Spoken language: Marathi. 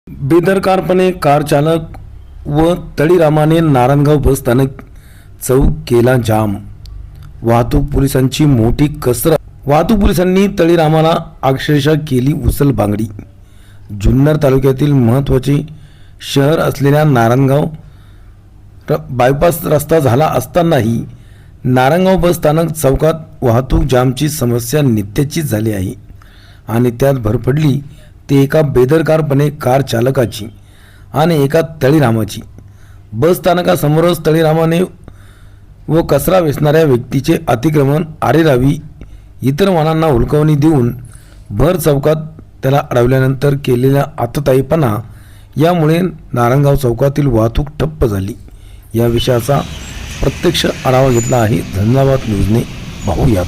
बेदरकारपणे कार चालक व तळीरामाने नारायणगाव बसस्थानक चौक केला जाम। वाहतूक पोलिसांची मोठी कसरत। वाहतूक पोलिसांनी तळीरामाला अक्षरशः केली उचल बांगडी। जुन्नर तालुक्यातील महत्त्वाचे शहर असलेल्या नारायणगाव बायपास रस्ता झाला असतानाही नारायणगाव बसस्थानक चौकात वाहतूक जामची समस्या नित्याचीच झाली आहे आणि त्यात भर पडली ते एका बेदरकारपणे कार चालकाची आणि एका तळीरामाची। बसस्थानकासमोरच तळीरामाने व कचरा वेचणाऱ्या व्यक्तीचे अतिक्रमण आरेरावी इतर वाहनांना हुलकावणी देऊन भर चौकात त्याला अडवल्यानंतर केलेला आतताईपणा यामुळे नारायणगाव चौकातील वाहतूक ठप्प झाली। या विषयाचा प्रत्यक्ष आढावा घेतला आहे झंझावात न्यूजने, पाहूयात।